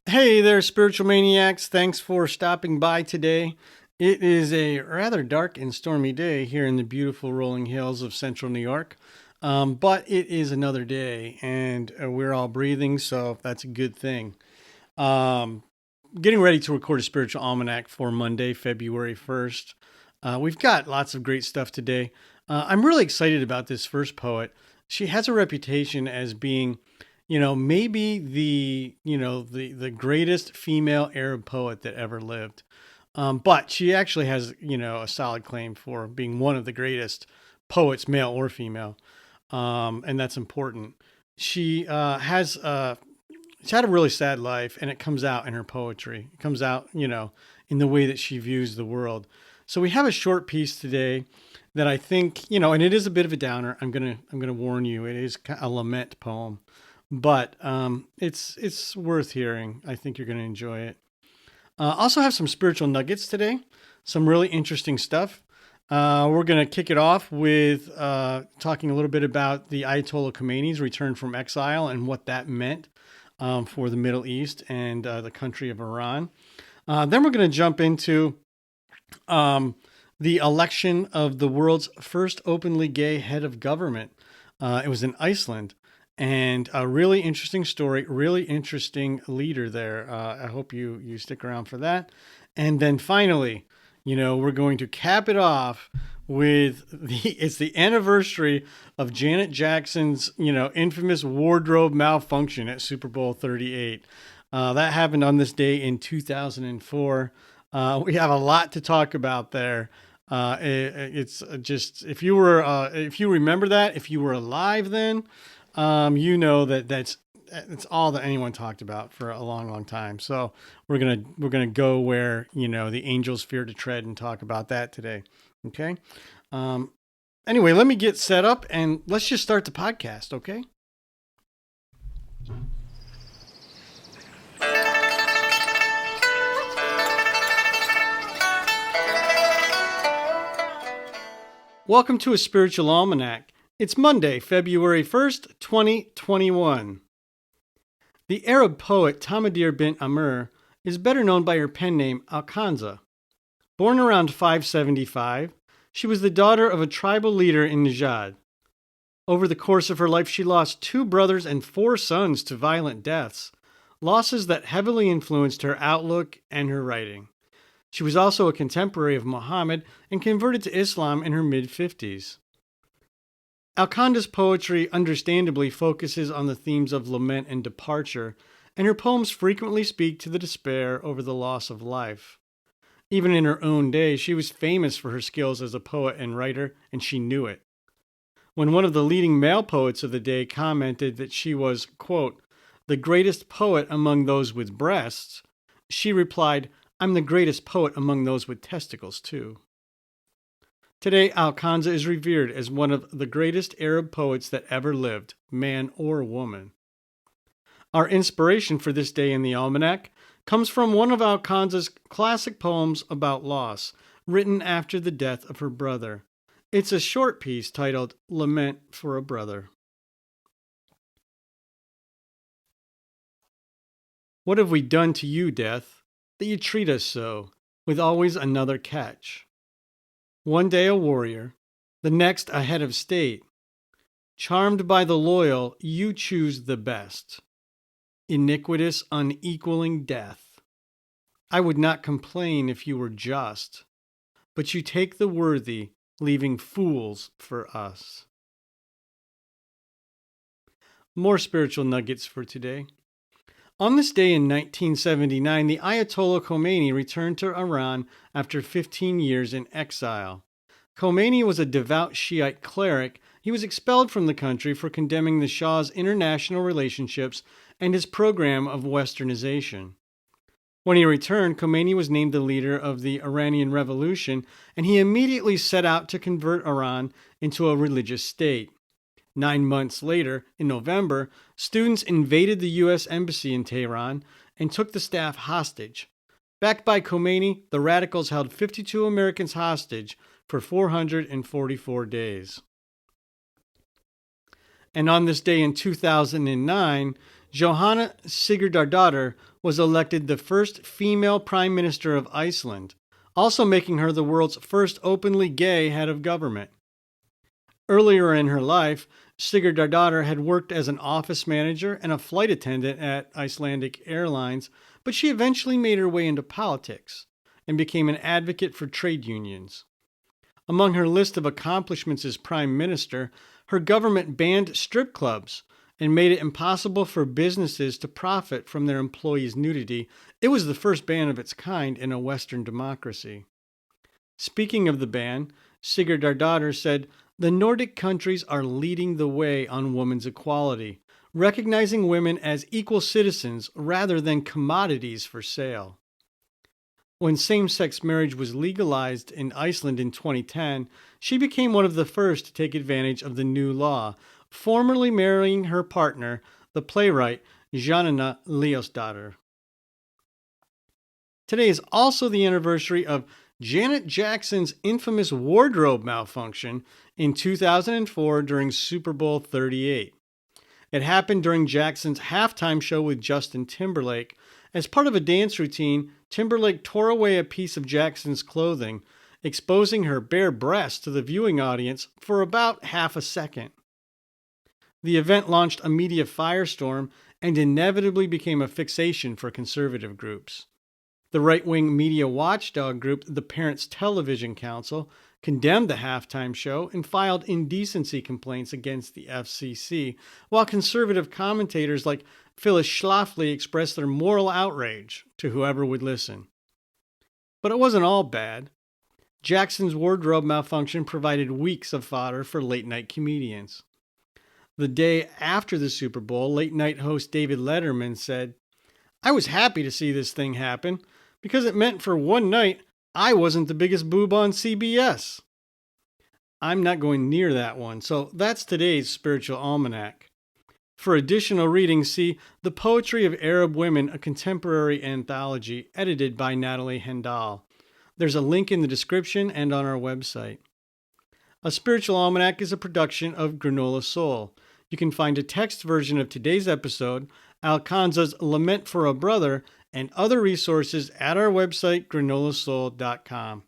Hey there, spiritual maniacs. Thanks for stopping by today. It is a rather dark and stormy day here in the beautiful rolling hills of central New York. But it is another day and we're all breathing, so that's a good thing. Um, Getting ready to record a spiritual almanac for Monday, February 1st. We've got lots of great stuff today. I'm really excited about this first poet. She has a reputation as being, maybe the greatest female Arab poet that ever lived. But she actually has, a solid claim for being one of the greatest poets, male or female. And that's important. She she's had a really sad life, and it comes out in her poetry. It comes out, in the way that she views the world. So we have a short piece today that I think, and it is a bit of a downer. I'm gonna warn you. It is a lament poem, but it's worth hearing. I think you're gonna enjoy it. Also have some spiritual nuggets today. Some really interesting stuff. We're going to kick it off with talking a little bit about the Ayatollah Khomeini's return from exile and what that meant for the Middle East and the country of Iran. Then we're going to jump into the election of the world's first openly gay head of government. It was in Iceland. And a really interesting story, really interesting leader there. I hope you stick around for that. And then finally, we're going to cap it off with it's the anniversary of Janet Jackson's, infamous wardrobe malfunction at Super Bowl XXXVIII. That happened on this day in 2004. We have a lot to talk about there. It's just if you remember that, if you were alive then, that's all that anyone talked about for a long, long time. So we're gonna go where the angels fear to tread and talk about that today. Okay. Um, anyway, let me get set up and let's just start the podcast. Okay. Welcome to a spiritual almanac. It's Monday, February 1st, 2021. The Arab poet Tamadir bint Amr is better known by her pen name Al-Khansa. Born around 575, she was the daughter of a tribal leader in Najd. Over the course of her life, she lost 2 brothers and 4 sons to violent deaths, losses that heavily influenced her outlook and her writing. She was also a contemporary of Muhammad and converted to Islam in her mid-50s. Al-Khansa's poetry understandably focuses on the themes of lament and departure, and her poems frequently speak to the despair over the loss of life. Even in her own day, she was famous for her skills as a poet and writer, and she knew it. When one of the leading male poets of the day commented that she was, quote, the greatest poet among those with breasts, she replied, I'm the greatest poet among those with testicles, too. Today, Al-Khansa is revered as one of the greatest Arab poets that ever lived, man or woman. Our inspiration for this day in the almanac comes from one of Al-Khansa's classic poems about loss, written after the death of her brother. It's a short piece titled Lament for a Brother. What have we done to you, death, that you treat us so, with always another catch? One day a warrior, the next a head of state. Charmed by the loyal, you choose the best. Iniquitous, unequaling death. I would not complain if you were just, but you take the worthy, leaving fools for us. More spiritual nuggets for today. On this day in 1979, the Ayatollah Khomeini returned to Iran after 15 years in exile. Khomeini was a devout Shiite cleric. He was expelled from the country for condemning the Shah's international relationships and his program of westernization. When he returned, Khomeini was named the leader of the Iranian Revolution, and he immediately set out to convert Iran into a religious state. 9 months later, in November, students invaded the U.S. Embassy in Tehran and took the staff hostage. Backed by Khomeini, the radicals held 52 Americans hostage for 444 days. And on this day in 2009, Johanna Sigurdardóttir was elected the first female prime minister of Iceland, also making her the world's first openly gay head of government. Earlier in her life, Sigurdardóttir had worked as an office manager and a flight attendant at Icelandic Airlines, but she eventually made her way into politics and became an advocate for trade unions. Among her list of accomplishments as prime minister, her government banned strip clubs and made it impossible for businesses to profit from their employees' nudity. It was the first ban of its kind in a Western democracy. Speaking of the ban, Sigurdardóttir said, "The Nordic countries are leading the way on women's equality, recognizing women as equal citizens rather than commodities for sale." When same-sex marriage was legalized in Iceland in 2010, she became one of the first to take advantage of the new law, formally marrying her partner, the playwright Janina Leósdóttir. Today is also the anniversary of Janet Jackson's infamous wardrobe malfunction in 2004 during Super Bowl XXXVIII. It happened during Jackson's halftime show with Justin Timberlake. As part of a dance routine, Timberlake tore away a piece of Jackson's clothing, exposing her bare breasts to the viewing audience for about half a second. The event launched a media firestorm and inevitably became a fixation for conservative groups. The right-wing media watchdog group, the Parents Television Council, condemned the halftime show and filed indecency complaints against the FCC, while conservative commentators like Phyllis Schlafly expressed their moral outrage to whoever would listen. But it wasn't all bad. Jackson's wardrobe malfunction provided weeks of fodder for late-night comedians. The day after the Super Bowl, late-night host David Letterman said, "I was happy to see this thing happen because it meant for one night I wasn't the biggest boob on CBS." I'm not going near that one, so that's today's Spiritual Almanac. For additional reading, see The Poetry of Arab Women, a Contemporary Anthology, edited by Natalie Hendal. There's a link in the description and on our website. A Spiritual Almanac is a production of Granola Soul. You can find a text version of today's episode, Al-Khansa's Lament for a Brother, and other resources at our website, granolasoul.com.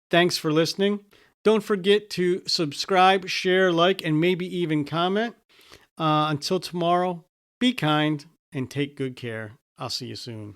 Thanks for listening. Don't forget to subscribe, share, like, and maybe even comment. Until tomorrow, be kind and take good care. I'll see you soon.